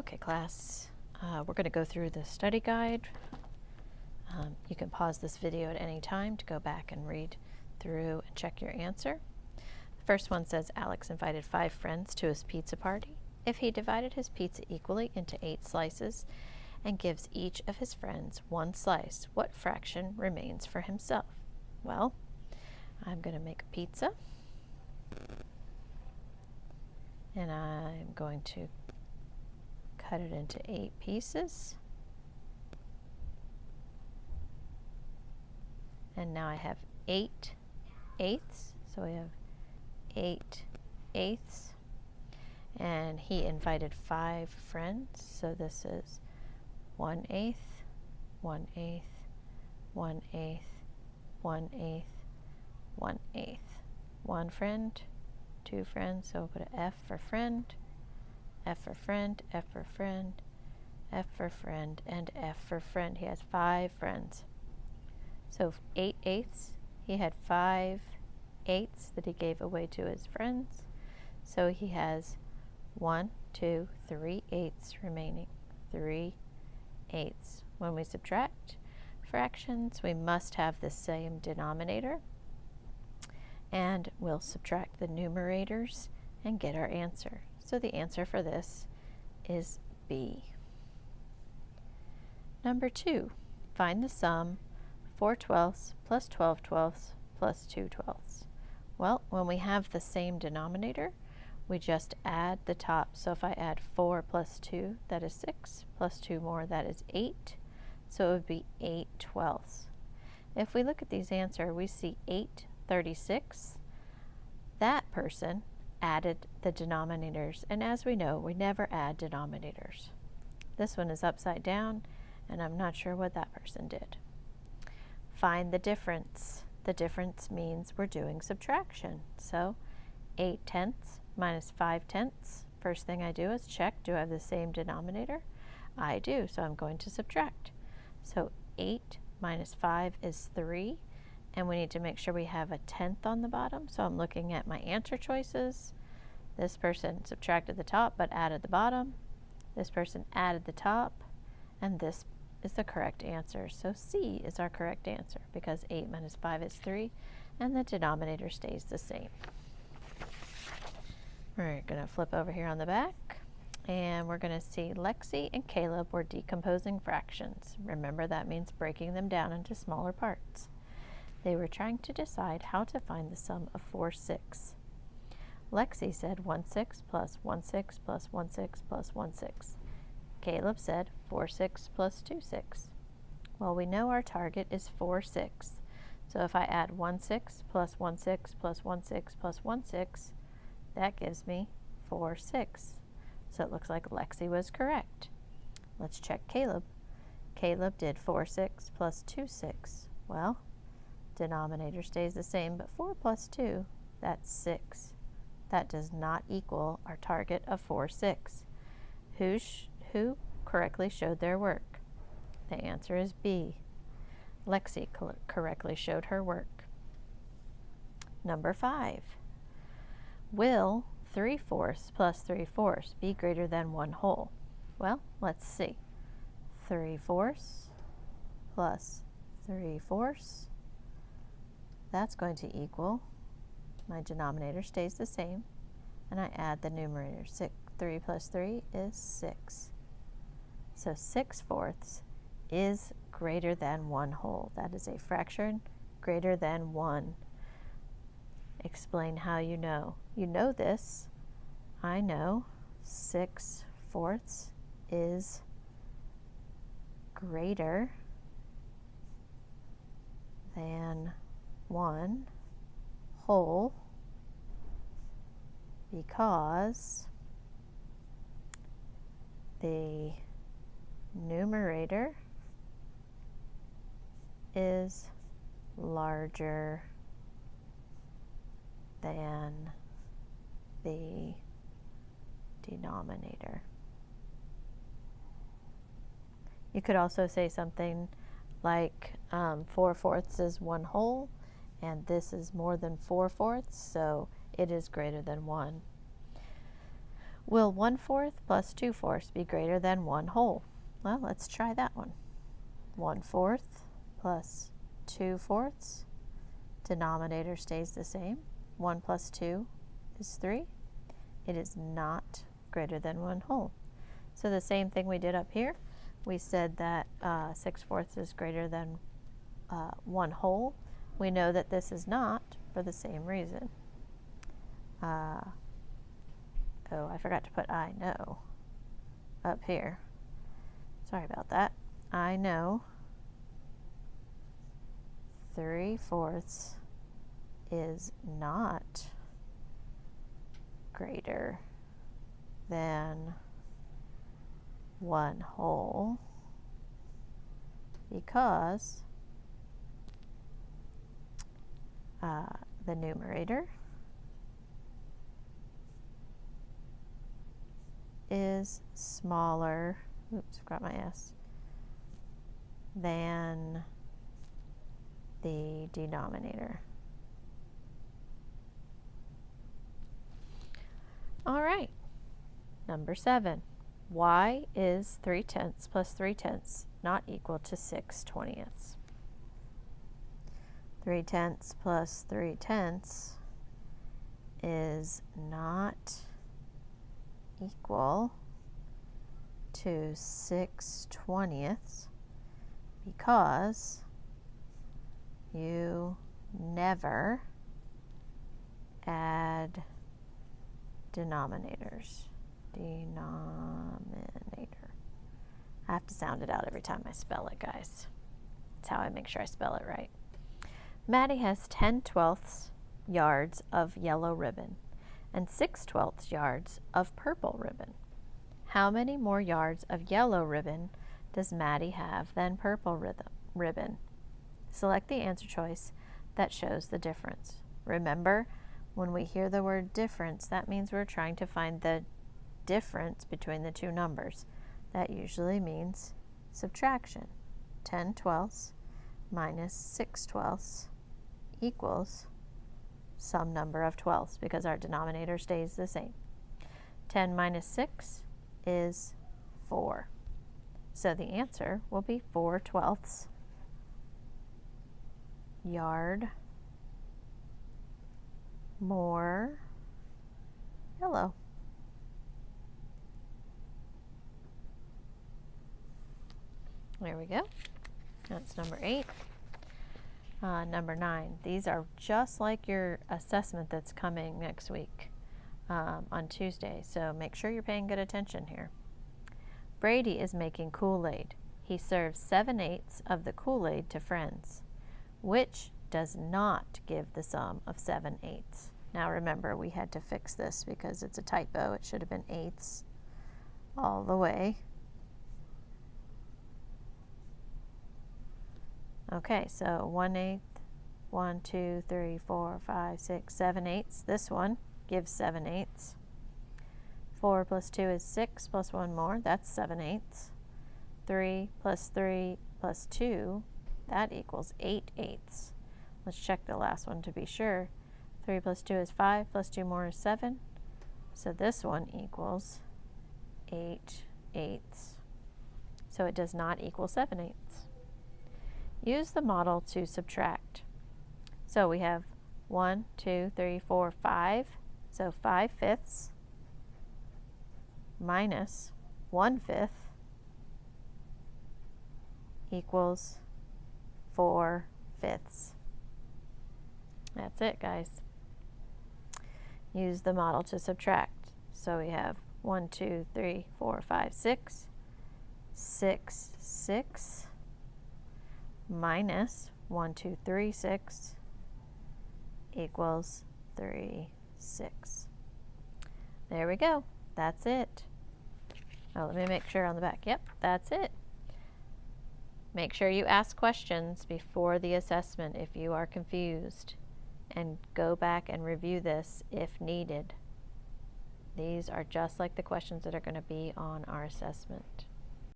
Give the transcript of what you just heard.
Okay, class, we're going to go through the study guide. You can pause this video at any time to go back and read through and check your answer. The first one says Alex invited 5 friends to his pizza party. If he divided his pizza equally into 8 slices and gives each of his friends 1 slice, what fraction remains for himself? Well, I'm going to make a pizza, and I'm going to cut it into 8 pieces. And now I have 8 eighths, so we have 8 eighths. And he invited 5 friends, so this is 1/8, 1/8, 1/8, 1/8, 1/8. 1 friend, 2 friends, so we'll put an F for friend, F for friend, F for friend, F for friend, and F for friend. He has 5 friends. So 8 eighths, he had 5 eighths that he gave away to his friends. So he has 1, 2, 3 eighths remaining, 3 eighths. When we subtract fractions, we must have the same denominator. And we'll subtract the numerators and get our answer. So the answer for this is B. Number 2, find the sum 4/12 plus 12/12 plus 2/12. Well, when we have the same denominator, we just add the top. So if I add 4 plus 2, that is 6, plus 2 more, that is 8. So it would be 8/12. If we look at these answers, we see 8/36. That person added the denominators, and as we know, we never add denominators. This one is upside down, and I'm not sure what that person did. Find the difference. The difference means we're doing subtraction. So 8/10 minus 5/10. First thing I do is check, do I have the same denominator? I do, so I'm going to subtract. So 8 minus 5 is 3, and we need to make sure we have a 10th on the bottom. So I'm looking at my answer choices. This person subtracted the top but added the bottom. This person added the top, and this is the correct answer. So C is our correct answer because 8 minus 5 is 3, and the denominator stays the same. We're going to flip over here on the back, and we're going to see Lexi and Caleb were decomposing fractions. Remember, that means breaking them down into smaller parts. They were trying to decide how to find the sum of 4/6. Lexi said 1/6 plus 1/6 plus 1/6 plus 1/6. Caleb said 4/6 plus 2/6. Well, we know our target is 4/6. So if I add 1/6 plus 1/6 plus 1/6 plus 1/6, that gives me 4/6. So it looks like Lexi was correct. Let's check Caleb. Caleb did 4/6 plus 2/6. Well, denominator stays the same, but 4 plus 2, that's 6. That does not equal our target of 4/6. Who correctly showed their work? The answer is B. Lexi correctly showed her work. Number 5. Will 3/4 plus 3/4 be greater than 1 whole? Well, let's see. 3/4 plus 3/4, that's going to equal, my denominator stays the same, and I add the numerator. 3 plus 3 is 6. So 6/4 is greater than 1 whole. That is a fraction greater than 1. Explain how you know. You know this. I know 6/4 is greater than 1 whole because the numerator is larger than the denominator. You could also say something like 4/4 is 1 whole, and this is more than 4/4, so it is greater than 1. Will 1/4 plus 2/4 be greater than 1 whole? Well, let's try that one. 1/4 plus 2/4. Denominator stays the same. 1 plus 2 is 3. It is not greater than 1 whole. So the same thing we did up here. We said that 6/4 is greater than 1 whole. We know that this is not for the same reason. Oh, I forgot to put I know up here. Sorry about that. I know 3/4 is not greater than 1 whole because the numerator is smaller, oops, forgot my S, than the denominator. All right, number 7. Why is 3/10 plus 3/10 not equal to 6/20? 3/10 plus 3/10 is not equal to 6/20 because you never add denominators. Denominator. I have to sound it out every time I spell it, guys. That's how I make sure I spell it right. Maddie has 10/12 yards of yellow ribbon and 6/12 yards of purple ribbon. How many more yards of yellow ribbon does Maddie have than purple ribbon? Select the answer choice that shows the difference. Remember, when we hear the word difference, that means we're trying to find the difference between the two numbers. That usually means subtraction. 10/12 minus 6/12 equals some number of 12ths because our denominator stays the same. 10 minus 6 is 4. So the answer will be 4/12 yard more yellow. There we go. That's number 8. Number 9. These are just like your assessment that's coming next week on Tuesday, so make sure you're paying good attention here. Brady is making Kool-Aid. He serves 7/8 of the Kool-Aid to friends, which does not give the sum of 7/8. Now remember, we had to fix this because it's a typo. It should have been eighths all the way. Okay, so 1/8, 1, 2, 3, 4, 5, 6, 7/8. This one gives 7/8. 4 plus 2 is 6 plus 1 more, that's 7/8. 3 plus 3 plus 2, that equals 8/8. Let's check the last one to be sure. 3 plus 2 is 5, plus 2 more is 7. So this one equals 8/8. So it does not equal 7/8. Use the model to subtract. So we have 1, 2, 3, 4, 5. So 5/5 minus 1/5 equals 4/5. That's it, guys. Use the model to subtract. So we have 1, 2, 3, 4, 5, 6. 6/6 minus 1, 2, 3, 6 equals 3/6. There we go. That's it. Oh, let me make sure on the back. Yep, that's it. Make sure you ask questions before the assessment if you are confused, and go back and review this if needed. These are just like the questions that are going to be on our assessment.